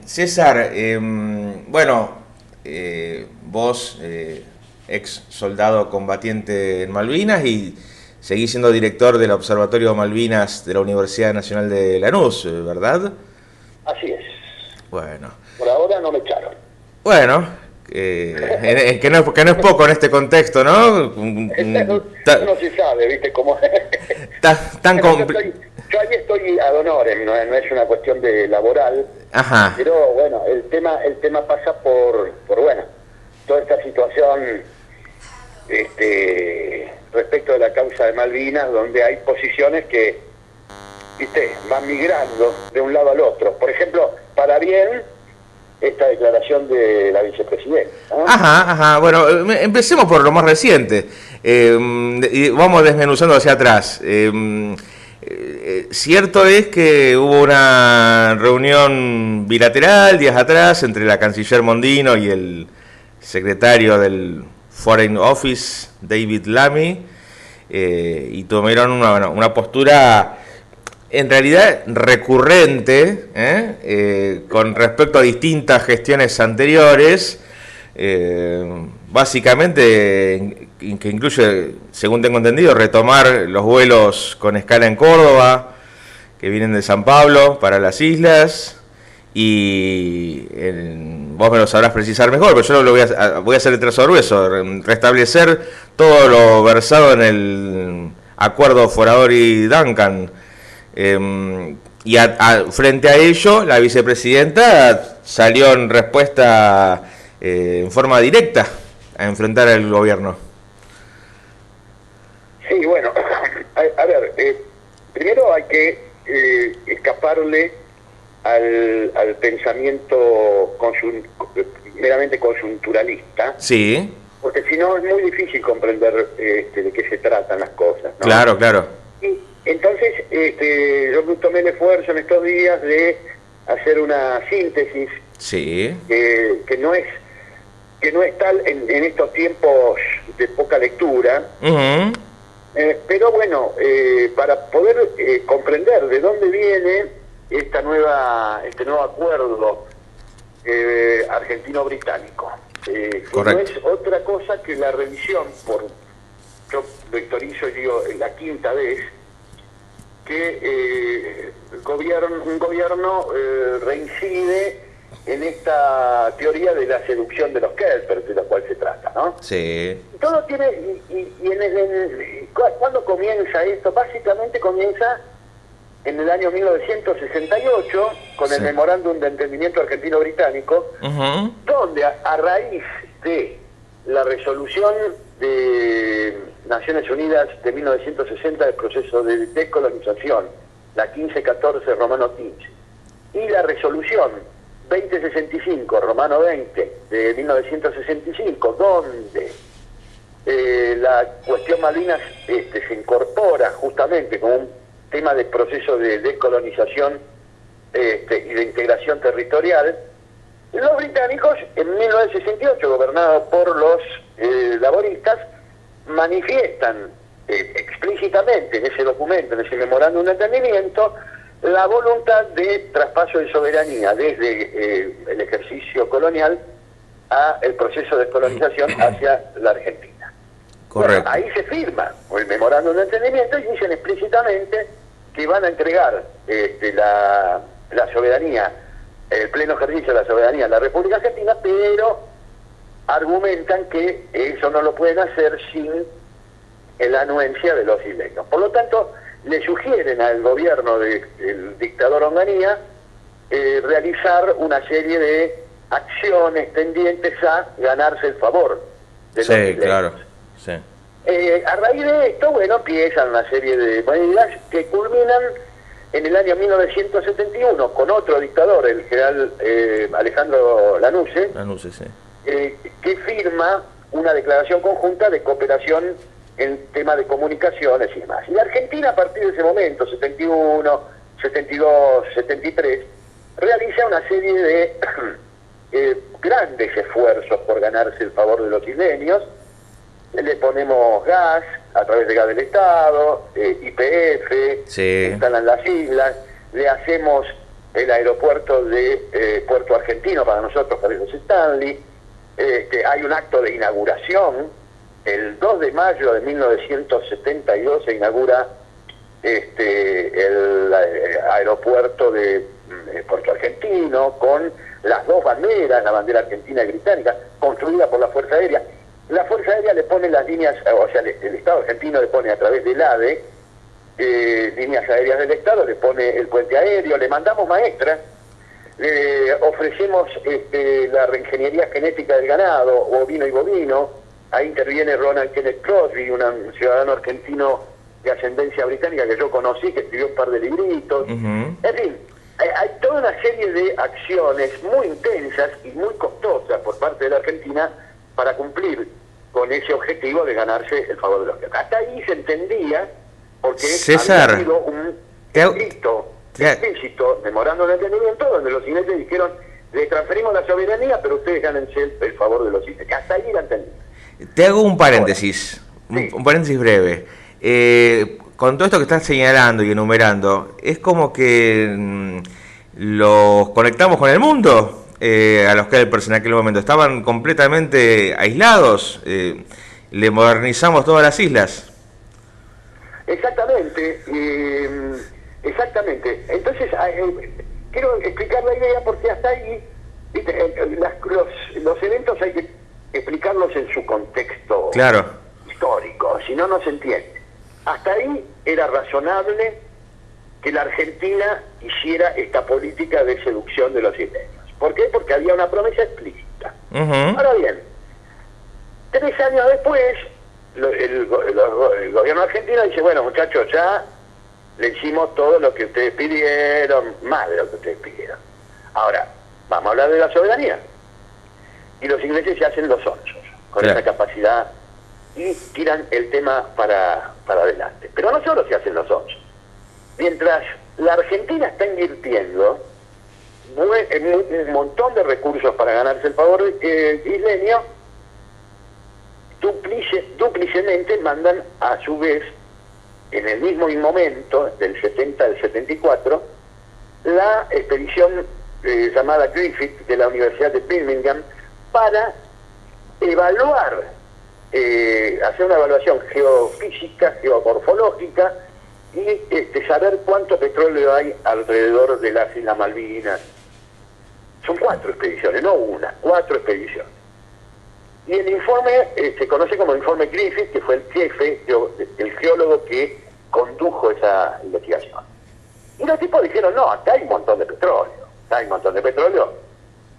César, bueno, vos, ex soldado combatiente en Malvinas y seguís siendo director del Observatorio Malvinas de la Universidad Nacional de Lanús, ¿verdad? Así es. Bueno. Por ahora no me echaron. Bueno, que no es poco en este contexto, ¿no? No se sabe, ¿viste? Cómo tan yo ahí estoy ad honorem, no es una cuestión de laboral. Ajá. Pero bueno, el tema pasa por bueno, toda esta situación respecto de la causa de Malvinas, donde hay posiciones que, ¿viste?, van migrando de un lado al otro. Por ejemplo, para bien, esta declaración de la vicepresidenta, ¿no? Ajá. Bueno, empecemos por lo más reciente. Y vamos desmenuzando hacia atrás. Cierto es que hubo una reunión bilateral días atrás entre la canciller Mondino y el secretario del Foreign Office, David Lammy, y tomaron una postura en realidad recurrente, con respecto a distintas gestiones anteriores, básicamente que incluye, según tengo entendido, retomar los vuelos con escala en Córdoba, que vienen de San Pablo para las islas, y vos me lo sabrás precisar mejor, pero yo voy a hacer el trazo grueso, restablecer todo lo versado en el acuerdo Foradori-Duncan. Y frente a ello, la vicepresidenta salió en respuesta en forma directa a enfrentar al gobierno. Sí, bueno, a ver, primero hay que escaparle al pensamiento meramente conjunturalista. Sí. Porque si no es muy difícil comprender de qué se tratan las cosas, ¿no? Claro. Y entonces yo tomé el esfuerzo en estos días de hacer una síntesis. Sí. Que no es tal en estos tiempos de poca lectura. Uh-huh. Pero bueno, para poder comprender de dónde viene este nuevo acuerdo argentino-británico, que no es otra cosa que la revisión, yo vectorizo, digo, la quinta vez, que un gobierno reincide en esta teoría de la seducción de los Kelpers, de la cual se trata, ¿no? Sí. Todo tiene, ¿cuándo comienza esto? Básicamente comienza en el año 1968, con el Memorándum de Entendimiento Argentino-Británico, uh-huh, donde a raíz de la resolución de Naciones Unidas de 1960 del proceso de descolonización, la 1514 Romano 15, y la resolución 2065 Romano 20 de 1965, donde la cuestión Malvinas se incorpora justamente como un tema de proceso de descolonización y de integración territorial, los británicos en 1968, gobernados por los laboristas, manifiestan explícitamente en ese documento, en ese memorándum de entendimiento, la voluntad de traspaso de soberanía desde el ejercicio colonial a el proceso de descolonización hacia la Argentina. Correcto. Bueno, ahí se firma el memorándum de entendimiento y dicen explícitamente que van a entregar la soberanía, el pleno ejercicio de la soberanía a la República Argentina, pero argumentan que eso no lo pueden hacer sin la anuencia de los isleños. Por lo tanto, le sugieren al gobierno del dictador Onganía realizar una serie de acciones tendientes a ganarse el favor de los isleños. Claro. Sí. A raíz de esto, bueno, empiezan una serie de medidas que culminan en el año 1971 con otro dictador, el general Alejandro Lanusse, Sí. Que firma una declaración conjunta de cooperación en tema de comunicaciones y demás. Y Argentina, a partir de ese momento, 71, 72, 73, realiza una serie de grandes esfuerzos por ganarse el favor de los isleños. Le ponemos gas a través de gas del Estado, YPF, sí, instalan las islas, le hacemos el aeropuerto de Puerto Argentino para nosotros, para los Stanley, que hay un acto de inauguración, el 2 de mayo de 1972 se inaugura el aeropuerto de Puerto Argentino, con las dos banderas, la bandera argentina y británica, construida por la Fuerza Aérea. La Fuerza Aérea le pone las líneas, o sea, el Estado argentino le pone a través del ADE, líneas aéreas del Estado, le pone el puente aéreo, le mandamos maestras, le ofrecemos la reingeniería genética del ganado, ovino y bovino. Ahí interviene Ronald Kenneth Crosby, un ciudadano argentino de ascendencia británica que yo conocí, que escribió un par de libritos. En fin, hay toda una serie de acciones muy intensas y muy costosas por parte de la Argentina para cumplir con ese objetivo de ganarse el favor de los demás. Hasta ahí se entendía, porque César, había habido un escrito explícito, memorándum de entendimiento, donde los ingleses dijeron: le transferimos la soberanía, pero ustedes gánense el favor de los ingleses. Hasta ahí la entendí. Te hago un paréntesis, sí. un paréntesis breve. Con todo esto que estás señalando y enumerando, es como que los conectamos con el mundo, a los que en aquel momento estaban completamente aislados, le modernizamos todas las islas. Exactamente, exactamente. Entonces, quiero explicar la idea porque hasta ahí, ¿viste? Los eventos hay que explicarlos en su contexto histórico, si no, no se entiende. Hasta ahí era razonable que la Argentina hiciera esta política de seducción de los isleños. ¿Por qué? Porque había una promesa explícita. Ahora bien, 3 años después, el gobierno argentino dice: bueno, muchachos, ya le hicimos todo lo que ustedes pidieron, más de lo que ustedes pidieron. Ahora, vamos a hablar de la soberanía. Y los ingleses se hacen los onzos con esa capacidad y tiran el tema para adelante. Pero no solo se hacen los onzos. Mientras la Argentina está invirtiendo un montón de recursos para ganarse el favor isleño, dúplicemente mandan a su vez, en el mismo momento, del 70 al 74, la expedición llamada Griffith de la Universidad de Birmingham para evaluar, hacer una evaluación geofísica, geomorfológica y saber cuánto petróleo hay alrededor de las Islas Malvinas. Son 4 expediciones, no una, 4 expediciones. Y el informe se conoce como informe Griffith, que fue el jefe, el geólogo que condujo esa investigación. Y los tipos dijeron: no, acá hay un montón de petróleo,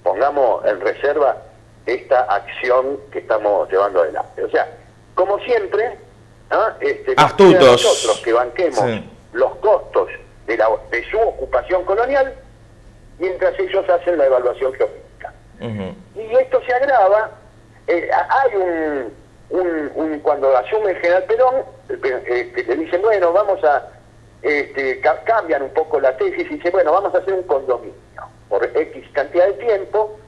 pongamos en reserva esta acción que estamos llevando adelante. O sea, como siempre, astutos, nosotros que banquemos los costos de su ocupación colonial, mientras ellos hacen la evaluación geofísica. Y esto se agrava. Hay cuando asume el general Perón, le dicen: bueno, vamos a cambian un poco la tesis y dicen: bueno, vamos a hacer un condominio por X cantidad de tiempo,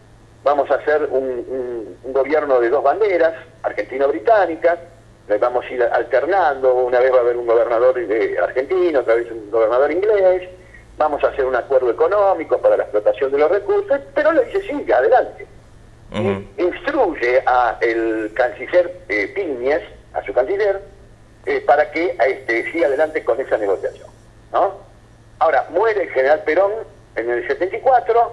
vamos a hacer un gobierno de 2 banderas, argentino-británicas, vamos a ir alternando, una vez va a haber un gobernador argentino, otra vez un gobernador inglés, vamos a hacer un acuerdo económico para la explotación de los recursos. Pero le dice: sí, adelante. Y instruye a el canciller Piñez, a su canciller, para que siga adelante con esa negociación, ¿no? Ahora, muere el general Perón en el 74,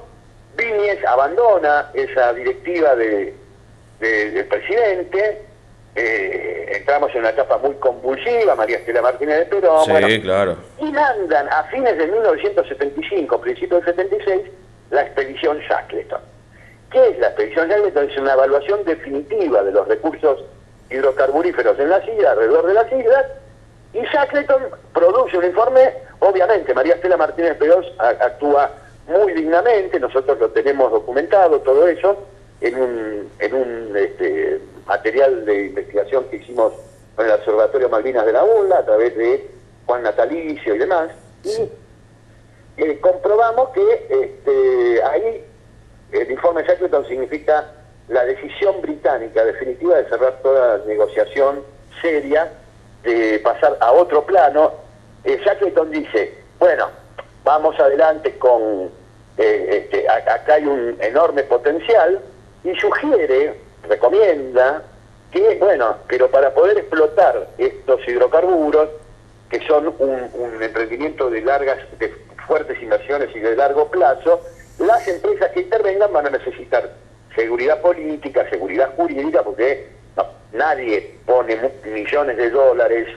Piñez abandona esa directiva del presidente, entramos en una etapa muy convulsiva, María Estela Martínez de Perón, y mandan a fines de 1975, principios del 76, la expedición Shackleton. ¿Qué es la expedición Shackleton? Es una evaluación definitiva de los recursos hidrocarburíferos en las islas, alrededor de las islas, y Shackleton produce un informe. Obviamente María Estela Martínez Perón actúa muy dignamente, nosotros lo tenemos documentado todo eso en un material de investigación que hicimos con el Observatorio Malvinas de la UNLA a través de Juan Natalicio y demás, y comprobamos que ahí el informe Shackleton significa la decisión británica definitiva de cerrar toda negociación seria, de pasar a otro plano. Shackleton dice: bueno, vamos adelante con acá hay un enorme potencial, y sugiere, recomienda, que, bueno, pero para poder explotar estos hidrocarburos, que son un emprendimiento de fuertes inversiones y de largo plazo, las empresas que intervengan van a necesitar seguridad política, seguridad jurídica, porque nadie pone millones de dólares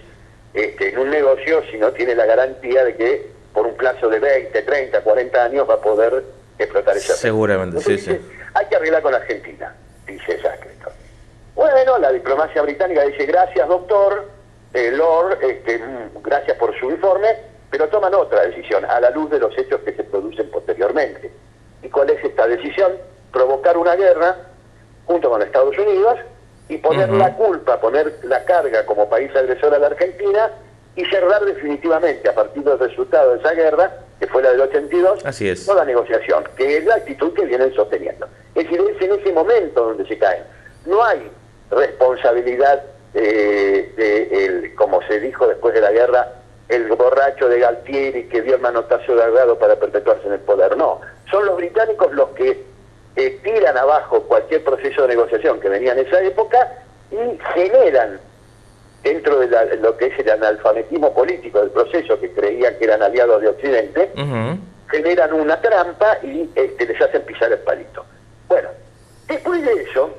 en un negocio si no tiene la garantía de que por un plazo de 20, 30, 40 años va a poder explotar esa. Seguramente, entonces, sí, sí. Hay que arreglar con Argentina, dice Shackleton. Bueno, la diplomacia británica dice, gracias doctor, Lord, gracias por su informe, pero toman otra decisión a la luz de los hechos que se producen posteriormente. ¿Y cuál es esta decisión? Provocar una guerra junto con Estados Unidos y poner la culpa, poner la carga como país agresor a la Argentina y cerrar definitivamente, a partir del resultado de esa guerra, que fue la del 82, así es, toda negociación, que es la actitud que vienen sosteniendo. Es decir, es en ese momento donde se caen. No hay responsabilidad como se dijo después de la guerra, el borracho de Galtieri que dio el manotazo de Delgado para perpetuarse en el poder. No, son los británicos los que tiran abajo cualquier proceso de negociación que venía en esa época y generan, dentro de lo que es el analfabetismo político del proceso, que creían que eran aliados de Occidente, generan una trampa y les hacen pisar el palito. Bueno, después de eso,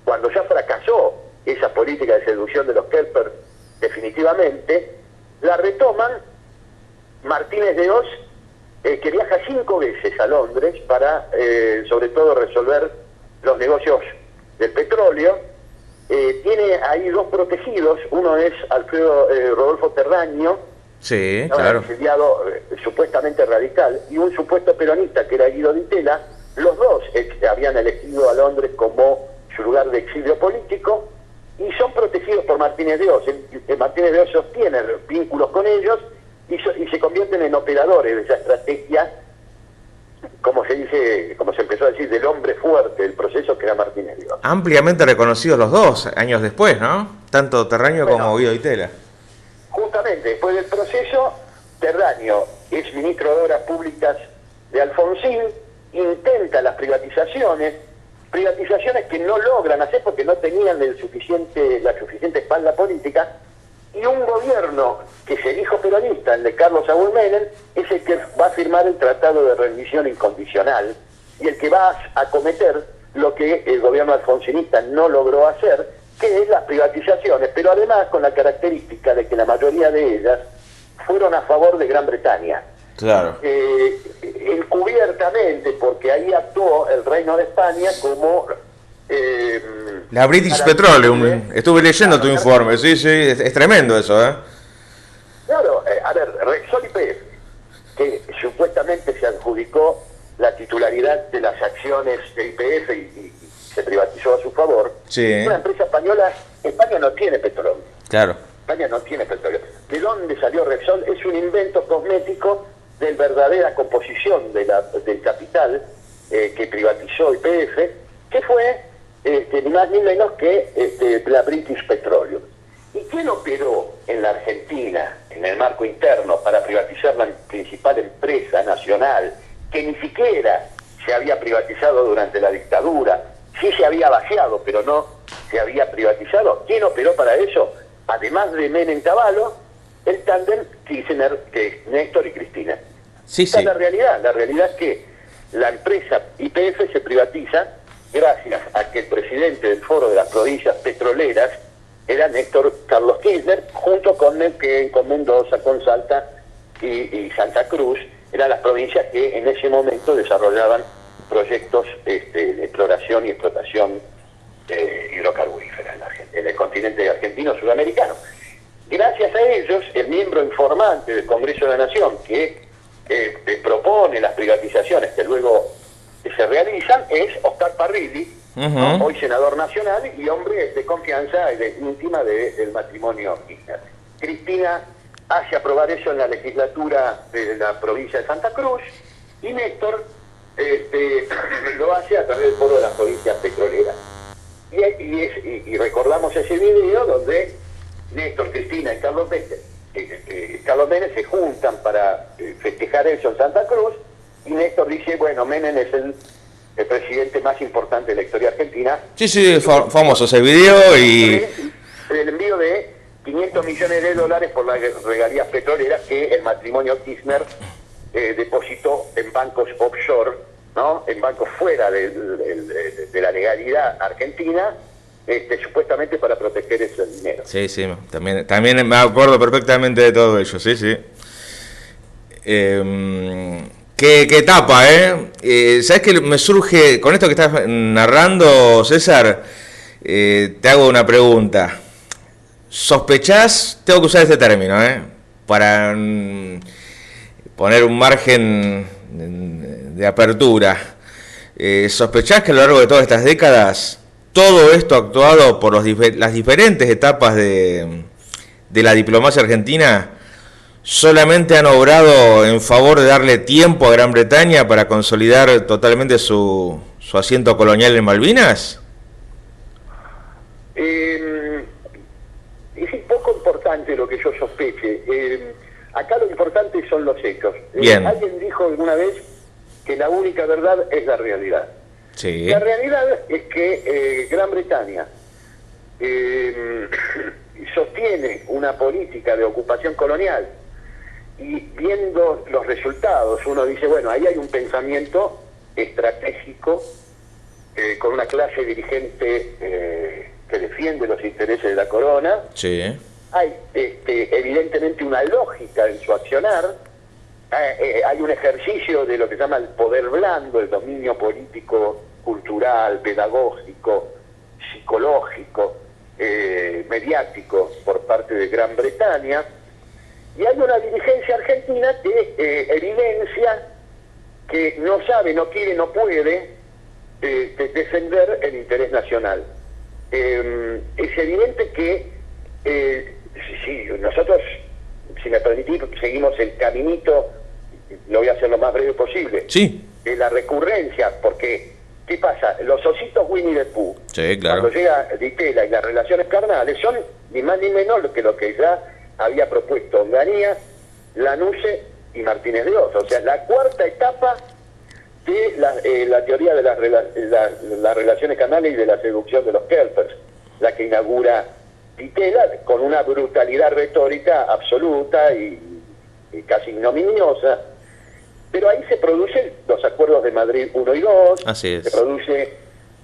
cuando ya fracasó esa política de seducción de los Kelper definitivamente, la retoman Martínez de Oz, que viaja 5 veces a Londres para, sobre todo, resolver los negocios del petróleo. Tiene ahí 2 protegidos, uno es Alfredo Rodolfo Terraño, sí, claro, exiliado supuestamente radical, y un supuesto peronista que era Guido Di Tella. Los dos habían elegido a Londres como su lugar de exilio político y son protegidos por Martínez de Oz. Martínez de Oz sostiene vínculos con ellos y se convierten en operadores de esa estrategia, como se dice, como se empezó a decir, del hombre fuerte del proceso, que era Martínez de Oz. Ampliamente reconocidos los dos años después, ¿no? Tanto Terraño como Guido Di Tella. Justamente después del proceso, Terraño es ministro de Obras Públicas de Alfonsín, intenta las privatizaciones que no logran hacer porque no tenían la suficiente espalda política, y un gobierno que se dijo peronista, el de Carlos Saúl Menem, es el que va a firmar el Tratado de Rendición Incondicional y el que va a acometer lo que el gobierno alfonsinista no logró hacer, que es las privatizaciones, pero además con la característica de que la mayoría de ellas fueron a favor de Gran Bretaña. Claro. Encubiertamente, porque ahí actuó el Reino de España como... la British Petroleum, estuve leyendo tu informe, sí, es tremendo eso, ¿eh? Claro, a ver, Repsol YPF, que supuestamente se adjudicó la titularidad de las acciones de YPF y se privatizó a su favor, sí. Una empresa española. España no tiene petróleo. Claro. España no tiene petróleo. ¿De dónde salió Repsol? Es un invento cosmético de verdadera composición del capital que privatizó YPF, que fue ni más ni menos que la British Petroleum. ¿Y quién operó en la Argentina, en el marco interno, para privatizar la principal empresa nacional, que ni siquiera se había privatizado durante la dictadura? Sí se había vaciado, pero no se había privatizado. ¿Quién operó para eso? Además de Menem Cavallo, el tándem Kirchner, que es Néstor y Cristina. Sí, Esa sí. es la realidad es que la empresa YPF se privatiza gracias a que el presidente del Foro de las Provincias Petroleras era Néstor Carlos Kirchner, junto con Mendoza, con Salta y Santa Cruz, eran las provincias que en ese momento desarrollaban proyectos de exploración y explotación hidrocarburífera en el continente argentino sudamericano. Gracias a ellos, el miembro informante del Congreso de la Nación, que propone las privatizaciones que luego se realizan, es Oscar Parrilli, ¿no? Hoy senador nacional y hombre de confianza íntima del matrimonio Kirchner. Cristina hace aprobar eso en la legislatura de la provincia de Santa Cruz y Néstor lo hace a través del Foro de las Provincias Petroleras. Y recordamos ese video donde Néstor, Cristina y Carlos Menem se juntan para festejar eso en Santa Cruz, y Néstor dice, bueno, Menem es el presidente más importante de la historia argentina. Sí, famoso ese video y... El envío de 500 millones de dólares por las regalías petroleras que el matrimonio Kirchner depositó en bancos offshore, ¿no? En bancos fuera de la legalidad argentina, supuestamente para proteger ese dinero. Sí, también me acuerdo perfectamente de todo ello, sí. Qué etapa, ¿sabes qué me surge con esto que estás narrando, César? Te hago una pregunta. ¿Sospechás? Tengo que usar este término, para poner un margen de apertura. ¿Sospechás que a lo largo de todas estas décadas todo esto actuado por las diferentes etapas de la diplomacia argentina solamente han obrado en favor de darle tiempo a Gran Bretaña para consolidar totalmente su asiento colonial en Malvinas? Es poco importante lo que yo sospeche. Acá lo importante son los hechos. Alguien dijo alguna vez que la única verdad es la realidad. Sí. La realidad es que Gran Bretaña sostiene una política de ocupación colonial, y viendo los resultados uno dice, bueno, ahí hay un pensamiento estratégico con una clase dirigente que defiende los intereses de la corona. Sí. Hay evidentemente una lógica en su accionar. Hay un ejercicio de lo que se llama el poder blando, el dominio político, cultural, pedagógico, psicológico, mediático por parte de Gran Bretaña, y hay una dirigencia argentina que evidencia que no sabe, no quiere, no puede defender el interés nacional. Es evidente que si nosotros, si me permitís, seguimos el caminito, lo voy a hacer lo más breve posible, sí, de la recurrencia, porque ¿qué pasa? Los ositos Winnie the Pooh, sí, claro, cuando llega Di Tella y las relaciones carnales, son ni más ni menos que lo que ya había propuesto Onganía, Lanusse y Martínez de Oz. O sea, la cuarta etapa de la teoría de las relaciones carnales y de la seducción de los Kelpers, la que inaugura Di Tella con una brutalidad retórica absoluta y casi ignominiosa. Pero ahí se producen los acuerdos de Madrid 1 y 2, así es. Se produce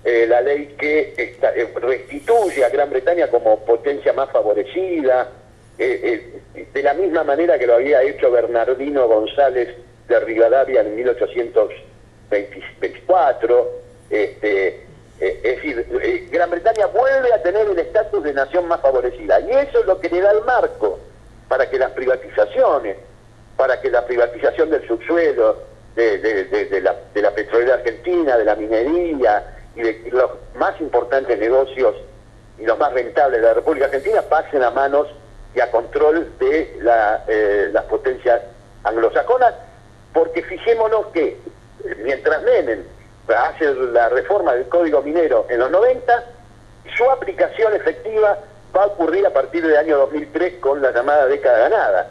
la ley que restituye a Gran Bretaña como potencia más favorecida, de la misma manera que lo había hecho Bernardino González de Rivadavia en 1824. Es decir, Gran Bretaña vuelve a tener el estatus de nación más favorecida, y eso es lo que le da el marco para que las privatizaciones, para que la privatización del subsuelo, de la petrolera argentina, de la minería y de los más importantes negocios y los más rentables de la República Argentina pasen a manos y a control de las potencias anglosajonas, porque fijémonos que mientras Menem hace la reforma del Código Minero en los 90, su aplicación efectiva va a ocurrir a partir del año 2003 con la llamada década ganada.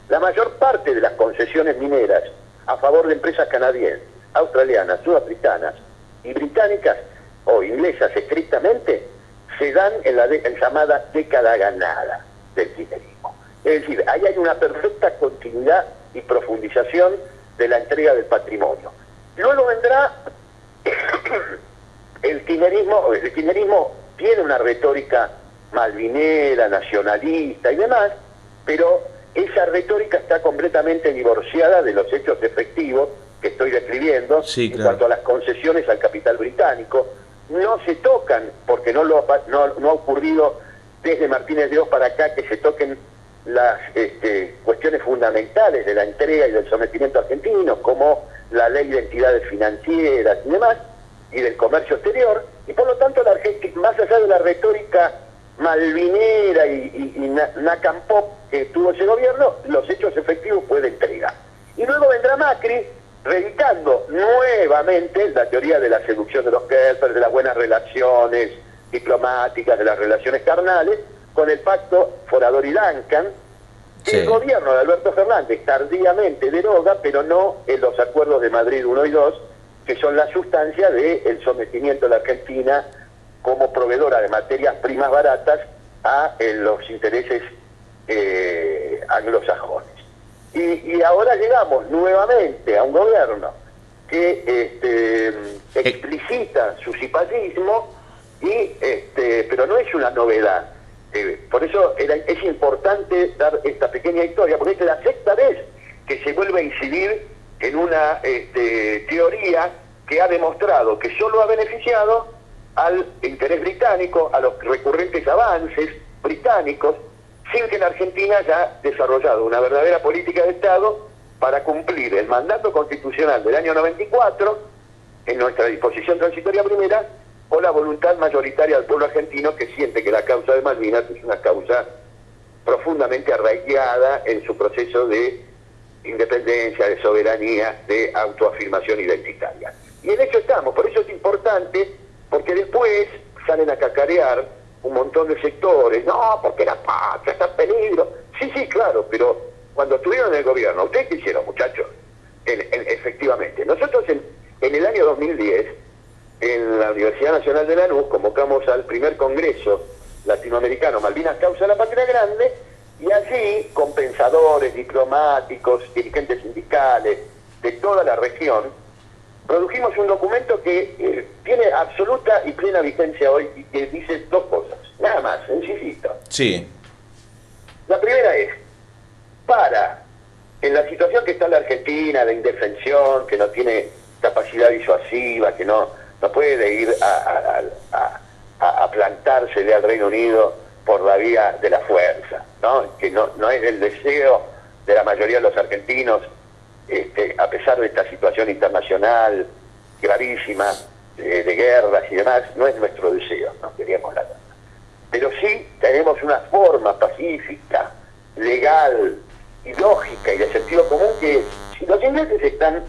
La mayor parte de las concesiones mineras a favor de empresas canadienses, australianas, sudafricanas y británicas, o inglesas estrictamente, se dan en la llamada década ganada del kirchnerismo. Es decir, ahí hay una perfecta continuidad y profundización de la entrega del patrimonio. Luego vendrá el kirchnerismo. El kirchnerismo tiene una retórica malvinera, nacionalista y demás, pero esa retórica está completamente divorciada de los hechos efectivos que estoy describiendo, sí, claro, en cuanto a las concesiones al capital británico. No se tocan, porque no ha ocurrido desde Martínez de Oz para acá que se toquen las cuestiones fundamentales de la entrega y del sometimiento argentino, como la ley de entidades financieras y demás, y del comercio exterior, y por lo tanto la Argentina, más allá de la retórica malvinera y Nacampop que tuvo ese gobierno, los hechos efectivos fue de entrega. Y luego vendrá Macri, reeditando nuevamente la teoría de la seducción de los Kelpers, de las buenas relaciones diplomáticas, de las relaciones carnales, con el pacto Forador y Duncan, El gobierno de Alberto Fernández tardíamente deroga, pero no en los acuerdos de Madrid 1 y 2, que son la sustancia del sometimiento de la Argentina como proveedora de materias primas baratas a los intereses anglosajones. Y ahora llegamos nuevamente a un gobierno que explicita su cipallismo, pero no es una novedad. Por eso es importante dar esta pequeña historia, porque esta es la sexta vez que se vuelve a incidir en una teoría que ha demostrado que solo ha beneficiado al interés británico, a los recurrentes avances británicos, sin que la Argentina haya desarrollado una verdadera política de Estado para cumplir el mandato constitucional del año 94, en nuestra disposición transitoria primera, o la voluntad mayoritaria del pueblo argentino, que siente que la causa de Malvinas es una causa profundamente arraigada en su proceso de independencia, de soberanía, de autoafirmación identitaria. Y en eso estamos, por eso es importante, porque después salen a cacarear un montón de sectores, no, porque la patria está en peligro. Sí, claro, pero cuando estuvieron en el gobierno, ¿ustedes qué hicieron, muchachos? Efectivamente, nosotros en el año 2010, en la Universidad Nacional de Lanús, convocamos al primer congreso latinoamericano Malvinas Causa de la Patria Grande, y allí compensadores, diplomáticos, dirigentes sindicales de toda la región, produjimos un documento que tiene absoluta y plena vigencia hoy y que dice dos cosas, nada más, sencillito. Sí. La primera es, en la situación que está la Argentina, de indefensión, que no tiene capacidad disuasiva, que no puede ir a plantársele al Reino Unido por la vía de la fuerza, ¿no? Que no es el deseo de la mayoría de los argentinos, a pesar de esta situación internacional gravísima, de guerras y demás, no es nuestro deseo, no queríamos la guerra. Pero sí tenemos una forma pacífica, legal y lógica y de sentido común que si los ingleses están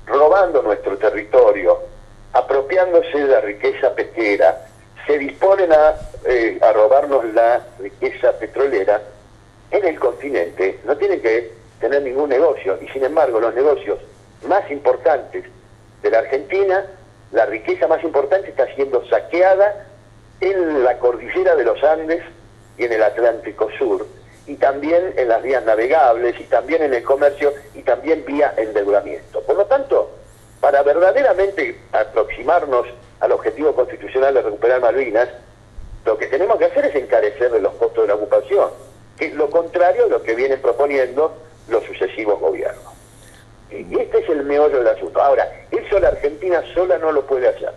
robando nuestro territorio, apropiándose de la riqueza pesquera, se disponen a robarnos la riqueza petrolera en el continente, no tienen que tener ningún negocio, y sin embargo los negocios más importantes de la Argentina, la riqueza más importante está siendo saqueada en la cordillera de los Andes y en el Atlántico Sur, y también en las vías navegables, y también en el comercio, y también vía endeudamiento. Por lo tanto, para verdaderamente aproximarnos al objetivo constitucional de recuperar Malvinas, lo que tenemos que hacer es encarecer los costos de la ocupación, que es lo contrario a lo que vienen proponiendo los sucesivos gobiernos. Y este es el meollo del asunto. Ahora, eso la Argentina sola no lo puede hacer.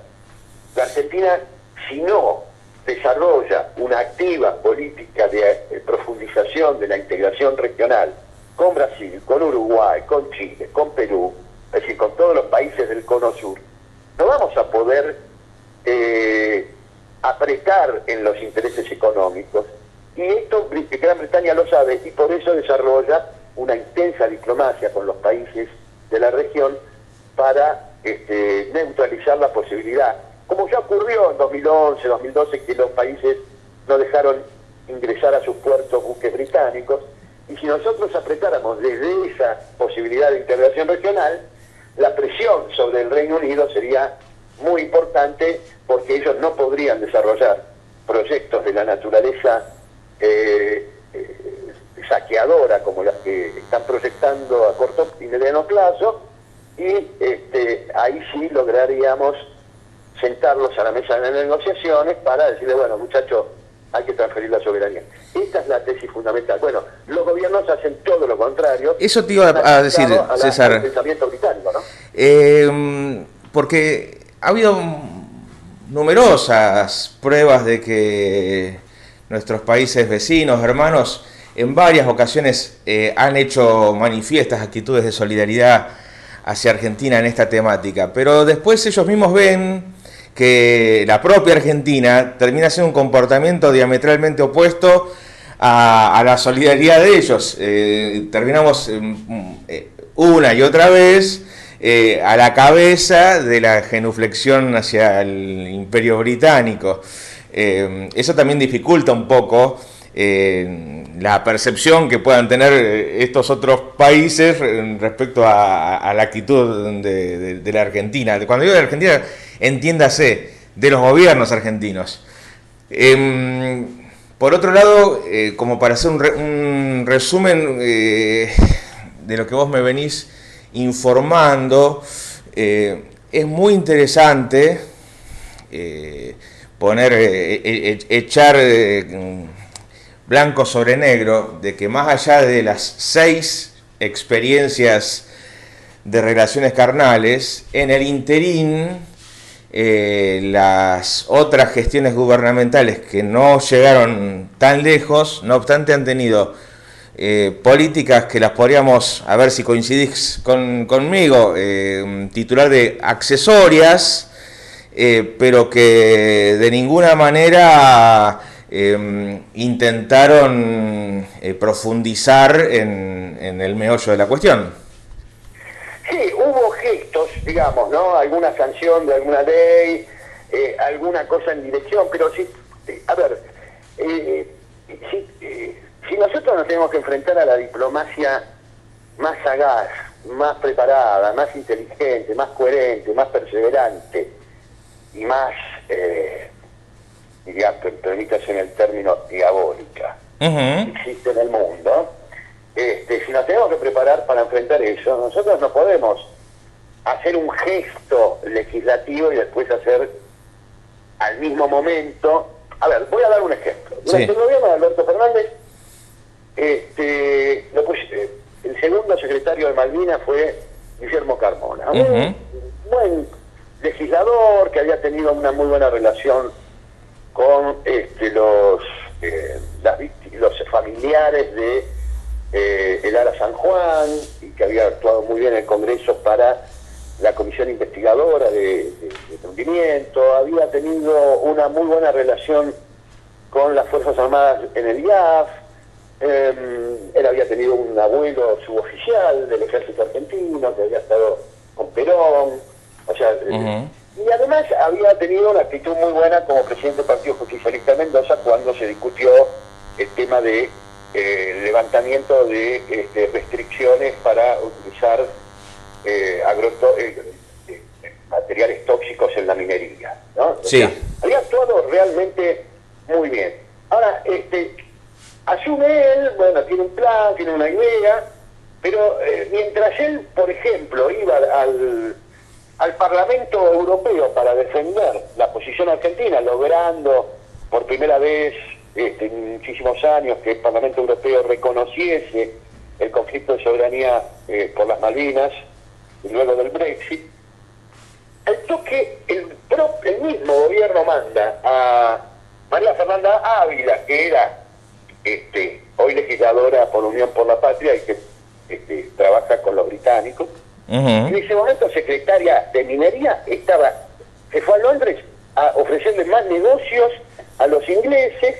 La Argentina, si no desarrolla una activa política de profundización de la integración regional con Brasil, con Uruguay, con Chile, con Perú, es decir, con todos los países del Cono Sur, no vamos a poder apretar en los intereses económicos. Y esto Gran Bretaña lo sabe, y por eso desarrolla una intensa diplomacia con los países de la región para neutralizar la posibilidad, como ya ocurrió en 2011, 2012, que los países no dejaron ingresar a sus puertos buques británicos. Y si nosotros apretáramos desde esa posibilidad de integración regional, la presión sobre el Reino Unido sería muy importante, porque ellos no podrían desarrollar proyectos de la naturaleza saqueadora como las que están proyectando a corto y mediano plazo, y ahí sí lograríamos sentarlos a la mesa de negociaciones para decirle, bueno, muchachos, hay que transferir la soberanía. Esta es la tesis fundamental. Bueno, los gobiernos hacen todo lo contrario. Eso te iba a decir, César. Al pensamiento británico, ¿no? Porque ha habido numerosas pruebas de que nuestros países vecinos, hermanos, en varias ocasiones han hecho manifiestas actitudes de solidaridad hacia Argentina en esta temática, pero después ellos mismos ven que la propia Argentina termina siendo un comportamiento diametralmente opuesto a la solidaridad de ellos. Terminamos una y otra vez a la cabeza de la genuflexión hacia el Imperio Británico. Eso también dificulta un poco la percepción que puedan tener estos otros países respecto a la actitud de la Argentina. Cuando digo de la Argentina, entiéndase, de los gobiernos argentinos. Por otro lado, como para hacer un resumen de lo que vos me venís informando, es muy interesante echar blanco sobre negro de que más allá de las 6 experiencias de relaciones carnales, en el interín las otras gestiones gubernamentales que no llegaron tan lejos, no obstante han tenido políticas que las podríamos, a ver si coincidís conmigo, titular de accesorias, pero que de ninguna manera intentaron profundizar en el meollo de la cuestión. Sí, hubo gestos, digamos, ¿no? Alguna sanción de alguna ley, alguna cosa en dirección, pero sí, a ver, si nosotros nos tenemos que enfrentar a la diplomacia más sagaz, más preparada, más inteligente, más coherente, más perseverante y más, permítase en el término, diabólica, que existe en el mundo, si nos tenemos que preparar para enfrentar eso, nosotros no podemos hacer un gesto legislativo y después hacer al mismo momento. A ver, voy a dar un ejemplo. Durante el gobierno de Alberto Fernández, el segundo secretario de Malvinas fue Guillermo Carmona, un buen legislador que había tenido una muy buena relación con los familiares de el Ara San Juan, y que había actuado muy bien en el Congreso para la comisión investigadora de hundimiento, había tenido una muy buena relación con las Fuerzas Armadas en el IAF, él había tenido un abuelo suboficial del ejército argentino que había estado con Perón, o sea, y además había tenido una actitud muy buena como presidente del Partido Justicialista de Mendoza cuando se discutió el tema de levantamiento de restricciones para utilizar materiales tóxicos en la minería, ¿no? Sí. O sea, había actuado realmente muy bien. Ahora, asume él, bueno, tiene un plan, tiene una idea, pero mientras él, por ejemplo, iba al Parlamento Europeo para defender la posición argentina, logrando por primera vez en muchísimos años que el Parlamento Europeo reconociese el conflicto de soberanía por las Malvinas, y luego del Brexit, al toque el mismo gobierno manda a María Fernanda Ávila, que era hoy legisladora por Unión por la Patria y que trabaja con los británicos, en ese momento secretaria de Minería, se fue a Londres a ofrecerle más negocios a los ingleses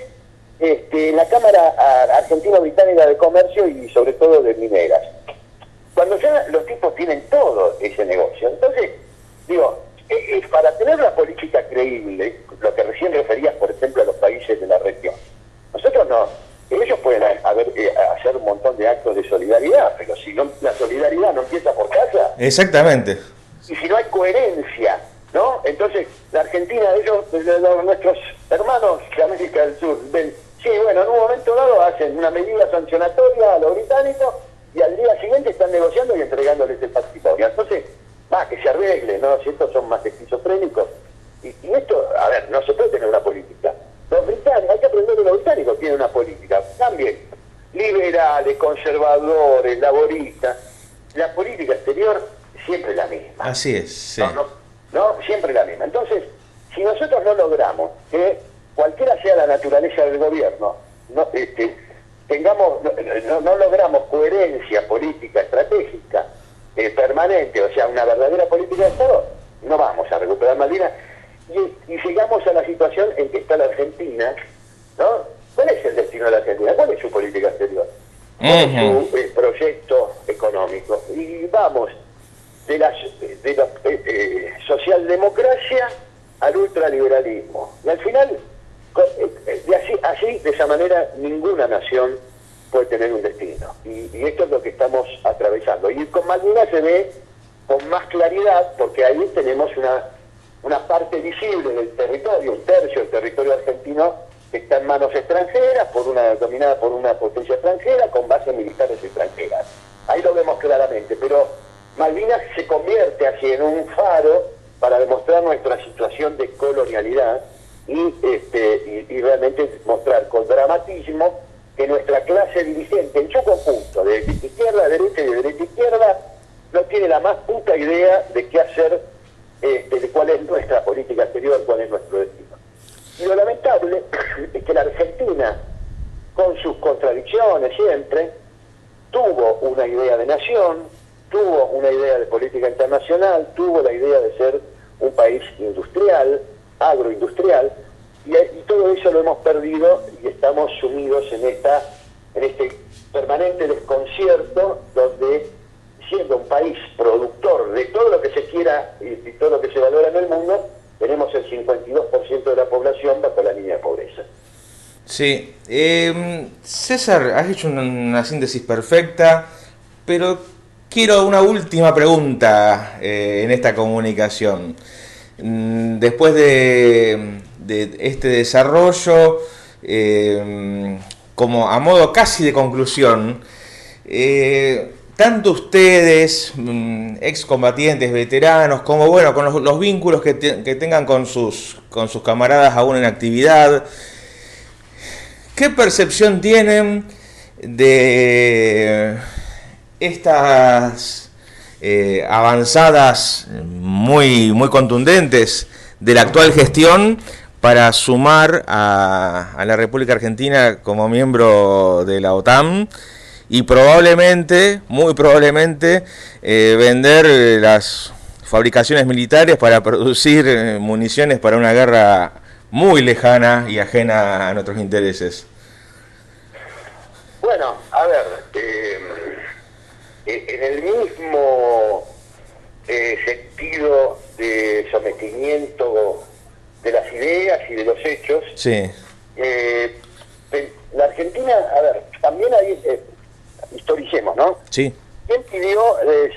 en la Cámara Argentino-Británica de Comercio y sobre todo de mineras. Cuando ya los tipos tienen todo ese negocio. Entonces, digo, para tener una política creíble, lo que recién referías, por ejemplo, a los países de la región, nosotros no, ellos pueden hacer un montón de actos de solidaridad, pero si no, la solidaridad no empieza por casa. Exactamente. Y si no hay coherencia, ¿no? Entonces, la Argentina, nuestros hermanos de América del Sur, ven, sí, bueno, en un momento dado hacen una medida sancionatoria a los británicos y al día siguiente están negociando y entregándoles el patrimonio. Entonces, que se arregle, ¿no? Si estos son más esquizofrénicos. Y esto, a ver, no se puede tener una política. Los británicos, hay que aprender de los británicos, tienen una política. También, liberales, conservadores, laboristas. La política exterior siempre es la misma. Así es, sí. No, siempre la misma. Entonces, si nosotros no logramos que cualquiera sea la naturaleza del gobierno, no logramos coherencia política estratégica permanente, o sea, una verdadera política de Estado, no vamos a recuperar Malvinas y llegamos a la situación en que está la Argentina, ¿no? ¿Cuál es el destino de la Argentina? ¿Cuál es su política exterior? ¿Cuál es su proyecto económico? Y vamos de la socialdemocracia al ultraliberalismo. Y al final, De esa manera, ninguna nación puede tener un destino. Y esto es lo que estamos atravesando. Y con Malvinas se ve con más claridad, porque ahí tenemos una parte visible del territorio, un tercio del territorio argentino, que está en manos extranjeras, dominada por una potencia extranjera, con bases militares extranjeras. Ahí lo vemos claramente, pero Malvinas se convierte así en un faro para demostrar nuestra situación de colonialidad y realmente mostrar con dramatismo que nuestra clase dirigente, en su conjunto, de izquierda a derecha y de derecha a izquierda, no tiene la más puta idea de qué hacer, de cuál es nuestra política exterior, cuál es nuestro destino. Y lo lamentable es que la Argentina, con sus contradicciones siempre, tuvo una idea de nación, tuvo una idea de política internacional, tuvo la idea de ser un país industrial, agroindustrial, y todo eso lo hemos perdido y estamos sumidos en este permanente desconcierto, donde siendo un país productor de todo lo que se quiera y todo lo que se valora en el mundo, tenemos el 52% de la población bajo la línea de pobreza. Sí, César, has hecho una síntesis perfecta, pero quiero una última pregunta en esta comunicación. Después de este desarrollo, como a modo casi de conclusión, tanto ustedes, excombatientes, veteranos, como bueno, con los vínculos que tengan con sus camaradas aún en actividad, ¿qué percepción tienen de estas avanzadas muy contundentes de la actual gestión para sumar a la República Argentina como miembro de la OTAN y probablemente, muy probablemente, vender las fabricaciones militares para producir municiones para una guerra muy lejana y ajena a nuestros intereses? Bueno, a ver, en el mismo sentido de sometimiento de las ideas y de los hechos, sí. La Argentina, a ver, también hay, historicemos, ¿no? Sí. ¿Quién pidió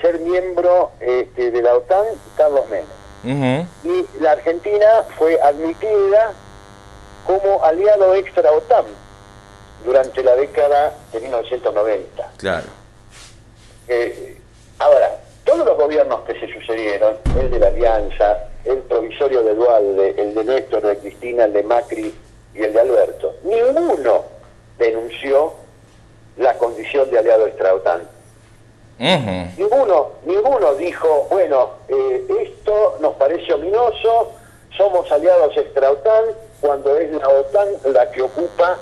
ser miembro de la OTAN? Carlos Menem. Y la Argentina fue admitida como aliado extra OTAN durante la década de 1990. Claro. Ahora, todos los gobiernos que se sucedieron, el de la Alianza, el provisorio de Dualde, el de Néstor, de Cristina, el de Macri y el de Alberto, ninguno denunció la condición de aliado extra-OTAN. Ninguno dijo, bueno, esto nos parece ominoso, somos aliados extra-OTAN, cuando es la OTAN la que ocupa,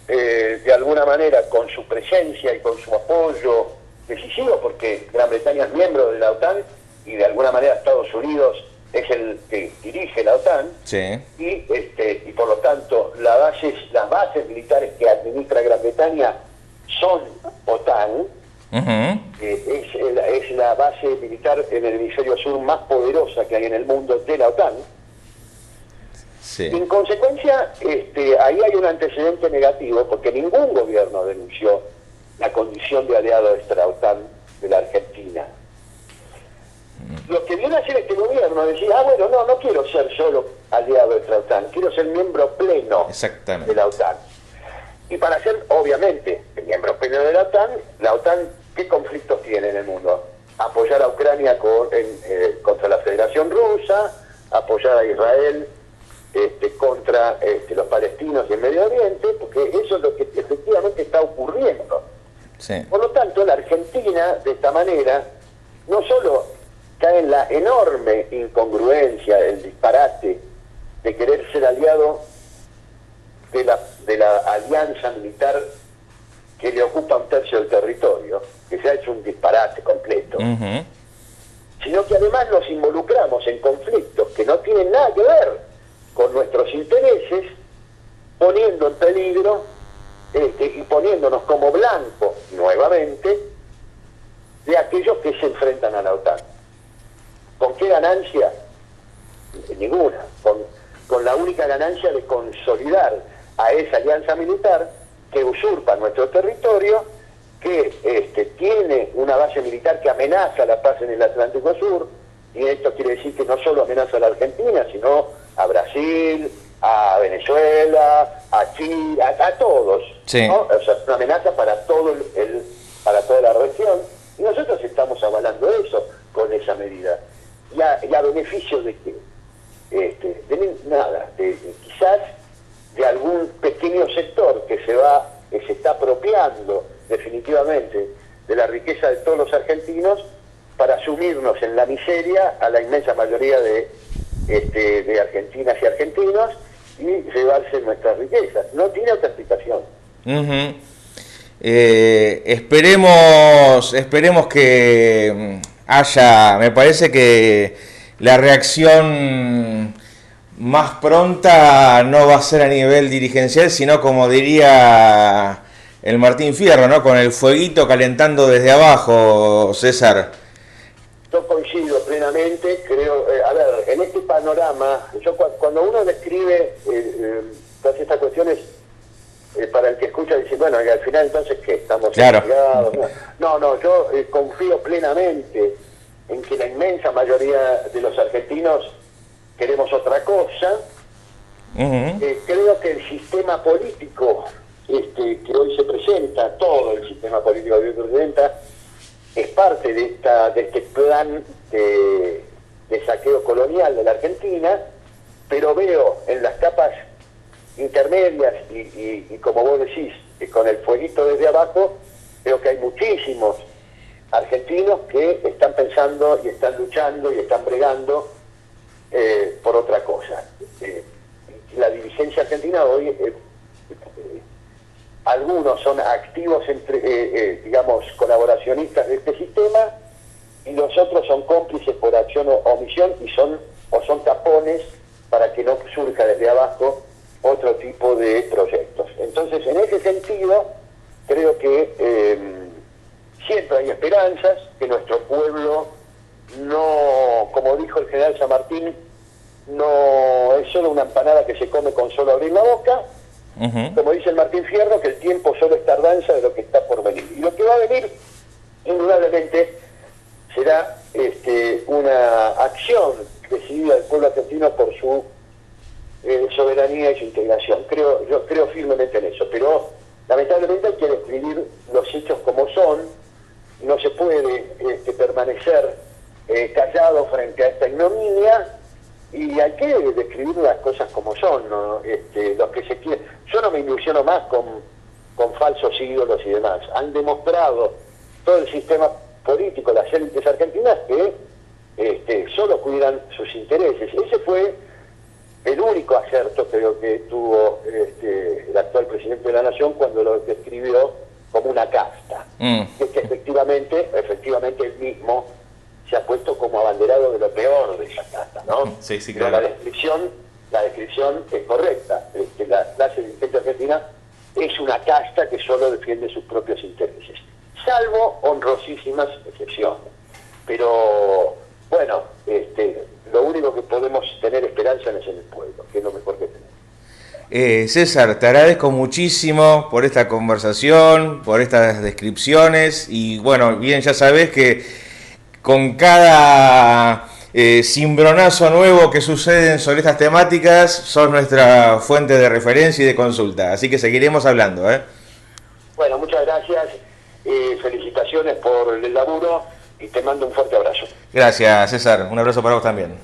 de alguna manera, con su presencia y con su apoyo decisivo, porque Gran Bretaña es miembro de la OTAN y de alguna manera Estados Unidos es el que dirige la OTAN, sí. Y por lo tanto las bases militares que administra Gran Bretaña son OTAN. Es la base militar en el hemisferio sur más poderosa que hay en el mundo de la OTAN. Sí. En consecuencia, ahí hay un antecedente negativo, porque ningún gobierno denunció la condición de aliado extra-OTAN de la Argentina. Lo que viene a hacer este gobierno es decir, bueno, no quiero ser solo aliado extra-OTAN, quiero ser miembro pleno de la OTAN. Y para ser, obviamente, el miembro pleno de la OTAN, ¿qué conflictos tiene en el mundo? Apoyar a Ucrania contra la Federación Rusa, apoyar a Israel contra los palestinos y el Medio Oriente, porque eso es lo que efectivamente está ocurriendo. Sí. Por lo tanto, la Argentina, de esta manera, no solo cae en la enorme incongruencia, el disparate de querer ser aliado de la alianza militar que le ocupa un tercio del territorio, que se ha hecho un disparate completo, sino que además nos involucramos en conflictos que no tienen nada que ver con nuestros intereses, poniendo en peligro y poniéndonos como blanco nuevamente de aquellos que se enfrentan a la OTAN. ¿Con qué ganancia? Ninguna. con la única ganancia de consolidar a esa alianza militar que usurpa nuestro territorio, que tiene una base militar que amenaza la paz en el Atlántico Sur, y esto quiere decir que no solo amenaza a la Argentina, sino a Brasil, a Venezuela, a Chile, a todos, sí. ¿no? O sea, una amenaza para para toda la región, y nosotros estamos avalando eso con esa medida. ¿Y a beneficio de qué? De nada, quizás de algún pequeño sector que se está apropiando definitivamente de la riqueza de todos los argentinos para sumirnos en la miseria a la inmensa mayoría de argentinas y argentinos y llevarse nuestras riquezas. No tiene otra explicación. Esperemos que haya, me parece que la reacción más pronta no va a ser a nivel dirigencial, sino como diría el Martín Fierro, ¿no? Con el fueguito calentando desde abajo, César. Yo coincido plenamente, creo, a ver, en este panorama, cuando uno describe todas estas cuestiones, para el que escucha dice, bueno, y al final entonces, ¿qué? ¿Estamos claro. No, yo confío plenamente en que la inmensa mayoría de los argentinos queremos otra cosa. Creo que el sistema político que hoy se presenta, todo el sistema político que hoy se presenta, es parte de este plan de saqueo colonial de la Argentina, pero veo en las capas intermedias y como vos decís, con el fueguito desde abajo, veo que hay muchísimos argentinos que están pensando y están luchando y están bregando por otra cosa. La dirigencia argentina hoy, algunos son activos, digamos, colaboracionistas de este sistema, y los otros son cómplices por acción o omisión y son tapones para que no surja desde abajo otro tipo de proyectos. Entonces, en ese sentido, creo que siempre hay esperanzas, que nuestro pueblo no, como dijo el general San Martín, no es solo una empanada que se come con solo abrir la boca, como dice el Martín Fierro, que el tiempo solo es tardanza de lo que está por venir. Y lo que va a venir, indudablemente, será una acción decidida del pueblo argentino por su soberanía y su integración. Yo creo firmemente en eso, pero lamentablemente hay que describir los hechos como son. No se puede permanecer callado frente a esta ignominia, y hay que describir las cosas como son, ¿no? Los que se quieren. Yo no me ilusiono más con falsos ídolos y demás. Han demostrado todo el sistema político, las élites argentinas, que solo cuidan sus intereses. Ese fue el único acerto, creo, que tuvo el actual presidente de la Nación cuando lo describió como una casta. Que efectivamente él mismo se ha puesto como abanderado de lo peor de esa casta, ¿no? Sí, pero claro. La descripción es correcta. La clase dirigente argentina es una casta que solo defiende sus propios intereses, salvo honrosísimas excepciones. Pero, bueno, lo único que podemos tener esperanza es en el pueblo, que es lo mejor que tenemos. César, te agradezco muchísimo por esta conversación, por estas descripciones, y bueno, bien, ya sabes que con cada cimbronazo nuevo que suceden sobre estas temáticas, sos nuestra fuente de referencia y de consulta, así que seguiremos hablando. Bueno, muchas gracias, felicitaciones por el laburo y te mando un fuerte abrazo. Gracias, César, un abrazo para vos también.